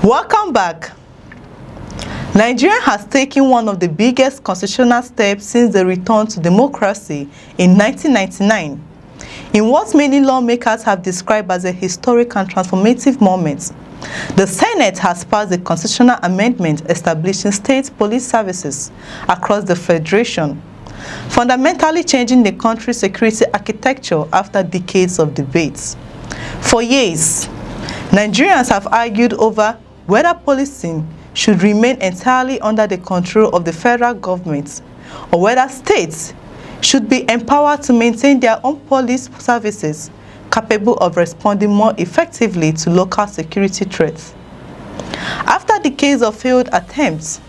Welcome back. Nigeria has taken one of the biggest constitutional steps since the return to democracy in 1999, in what many lawmakers have described as a historic and transformative moment. The Senate has passed a constitutional amendment establishing state police services across the Federation, fundamentally changing the country's security architecture after decades of debates. For years, Nigerians have argued over whether policing should remain entirely under the control of the federal government or whether states should be empowered to maintain their own police services capable of responding more effectively to local security threats. After decades of failed attempts,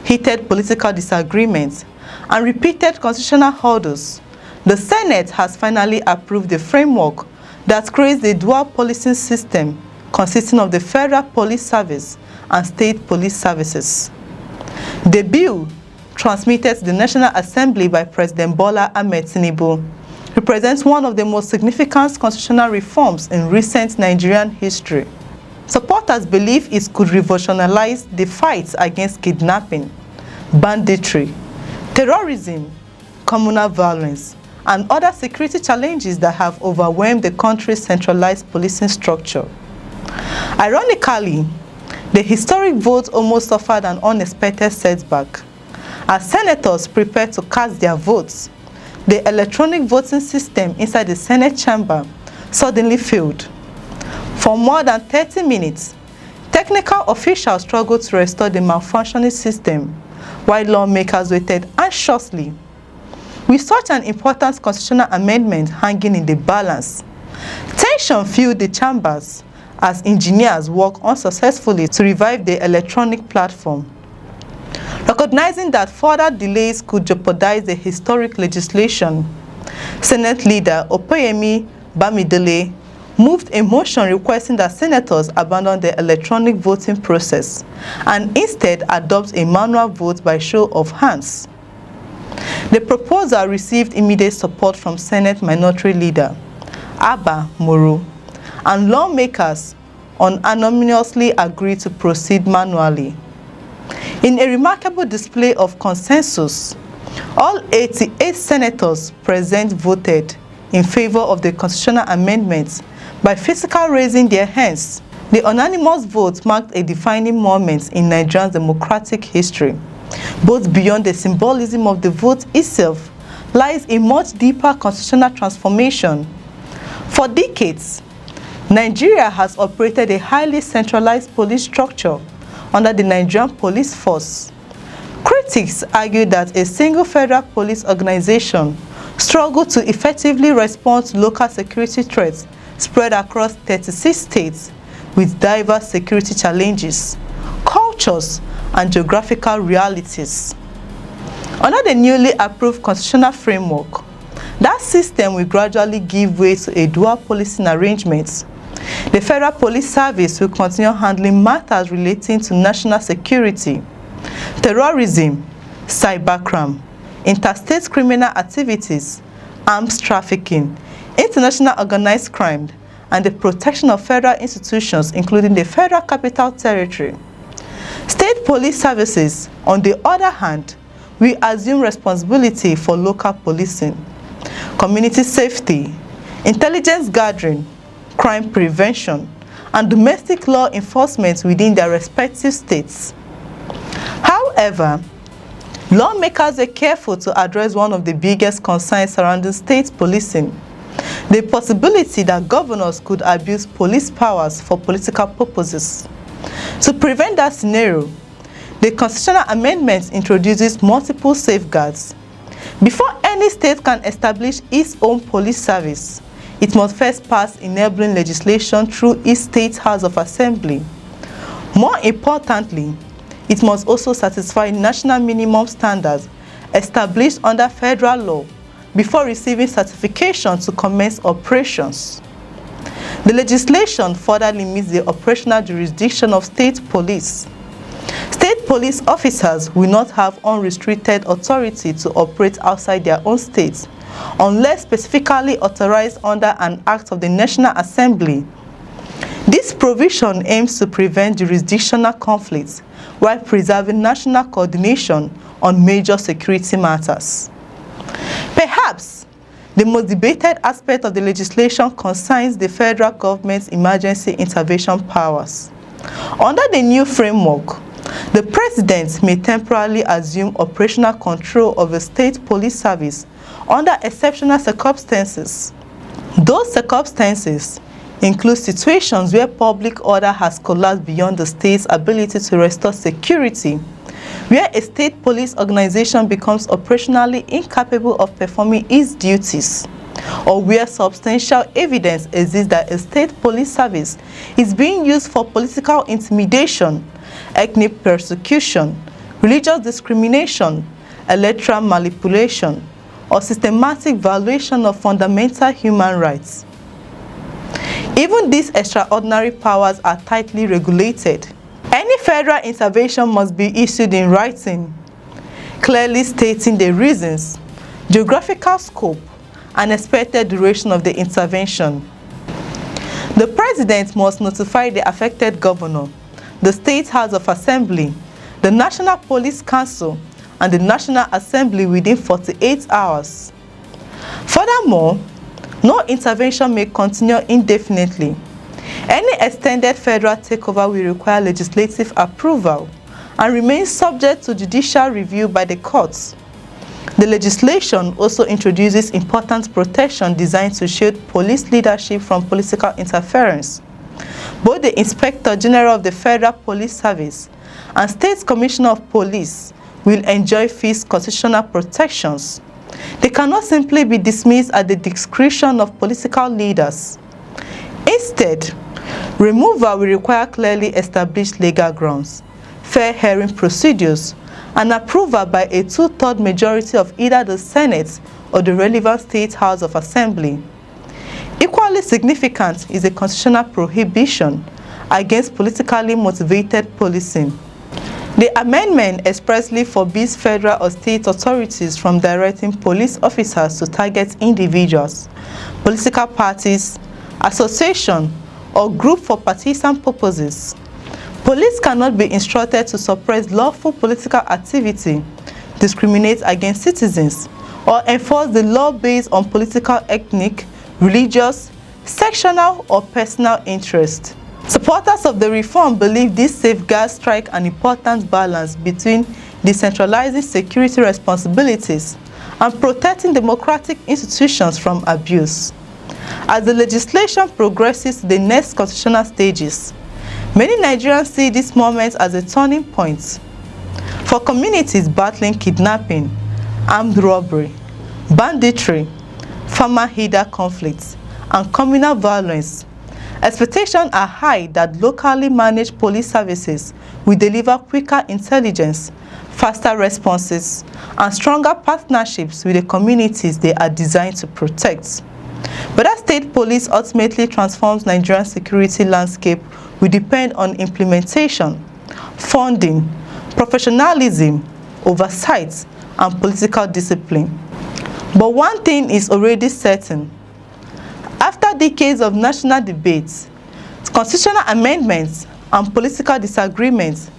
heated political disagreements, and repeated constitutional hurdles, the Senate has finally approved the framework that creates the dual policing system consisting of the Federal Police Service and State Police Services. The bill, transmitted to the National Assembly by President Bola Ahmed Tinubu, represents one of the most significant constitutional reforms in recent Nigerian history. Supporters believe it could revolutionize the fight against kidnapping, banditry, terrorism, communal violence, and other security challenges that have overwhelmed the country's centralized policing structure. Ironically, the historic vote almost suffered an unexpected setback. As senators prepared to cast their votes, the electronic voting system inside the Senate chamber suddenly failed. For more than 30 minutes, technical officials struggled to restore the malfunctioning system, while lawmakers waited anxiously. With such an important constitutional amendment hanging in the balance, tension filled the chambers as engineers worked unsuccessfully to revive the electronic platform. Recognizing that further delays could jeopardize the historic legislation, Senate Leader Opeyemi Bamidele moved a motion requesting that senators abandon the electronic voting process and instead adopt a manual vote by show of hands. The proposal received immediate support from Senate Minority Leader Abba Moro, and lawmakers unanimously agreed to proceed manually. In a remarkable display of consensus, all 88 senators present voted in favor of the constitutional amendments by physically raising their hands. The unanimous vote marked a defining moment in Nigeria's democratic history. Both beyond the symbolism of the vote itself lies a much deeper constitutional transformation. For decades, Nigeria has operated a highly centralized police structure under the Nigerian police force. Critics argue that a single federal police organization struggled to effectively respond to local security threats spread across 36 states with diverse security challenges, cultures, and geographical realities. Under the newly approved constitutional framework, that system will gradually give way to a dual policing arrangement. The Federal Police Service will continue handling matters relating to national security, terrorism, cybercrime, interstate criminal activities, arms trafficking, international organized crime, and the protection of federal institutions, including the Federal Capital Territory. State police services, on the other hand, will assume responsibility for local policing, community safety, intelligence gathering, crime prevention, and domestic law enforcement within their respective states. However, lawmakers are careful to address one of the biggest concerns surrounding state policing: the possibility that governors could abuse police powers for political purposes. To prevent that scenario, the constitutional amendment introduces multiple safeguards. Before any state can establish its own police service, it must first pass enabling legislation through its state House of Assembly. More importantly, it must also satisfy national minimum standards established under federal law before receiving certification to commence operations. The legislation further limits the operational jurisdiction of state police. State police officers will not have unrestricted authority to operate outside their own states unless specifically authorized under an act of the National Assembly. This provision aims to prevent jurisdictional conflicts while preserving national coordination on major security matters. Perhaps the most debated aspect of the legislation concerns the federal government's emergency intervention powers. Under the new framework, the President may temporarily assume operational control of a state police service under exceptional circumstances. Those circumstances include situations where public order has collapsed beyond the state's ability to restore security, where a state police organization becomes operationally incapable of performing its duties, or where substantial evidence exists that a state police service is being used for political intimidation, ethnic persecution, religious discrimination, electoral manipulation, or systematic violation of fundamental human rights. Even these extraordinary powers are tightly regulated. Any federal intervention must be issued in writing, clearly stating the reasons, geographical scope, and expected duration of the intervention. The President must notify the affected governor, the State House of Assembly, the National Police Council, and the National Assembly within 48 hours. Furthermore, no intervention may continue indefinitely. Any extended federal takeover will require legislative approval and remain subject to judicial review by the courts. The legislation also introduces important protection designed to shield police leadership from political interference. Both the Inspector General of the Federal Police Service and State Commissioner of Police will enjoy fixed constitutional protections. They cannot simply be dismissed at the discretion of political leaders. Instead, removal will require clearly established legal grounds, fair hearing procedures, and approval by a two-thirds majority of either the Senate or the relevant State House of Assembly. Equally significant is a constitutional prohibition against politically motivated policing. The amendment expressly forbids federal or state authorities from directing police officers to target individuals, political parties, associations, or groups for partisan purposes. Police cannot be instructed to suppress lawful political activity, discriminate against citizens, or enforce the law based on political, ethnic, religious, sectional, or personal interest. Supporters of the reform believe these safeguards strike an important balance between decentralizing security responsibilities and protecting democratic institutions from abuse. As the legislation progresses to the next constitutional stages, many Nigerians see this moment as a turning point. For communities battling kidnapping, armed robbery, banditry, farmer-herder conflicts, and communal violence, expectations are high that locally managed police services will deliver quicker intelligence, faster responses, and stronger partnerships with the communities they are designed to protect. Whether state police ultimately transforms Nigerian security landscape will depend on implementation, funding, professionalism, oversight, and political discipline. But one thing is already certain. After decades of national debates, constitutional amendments, and political disagreements,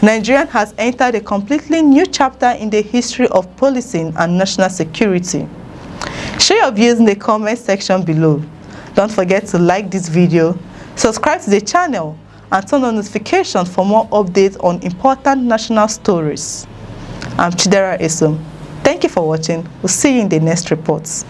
Nigeria has entered a completely new chapter in the history of policing and national security. Share your views in the comment section below. Don't forget to like this video, subscribe to the channel, and turn on notifications for more updates on important national stories. I'm Chidera Esom. Thank you for watching. We'll see you in the next reports.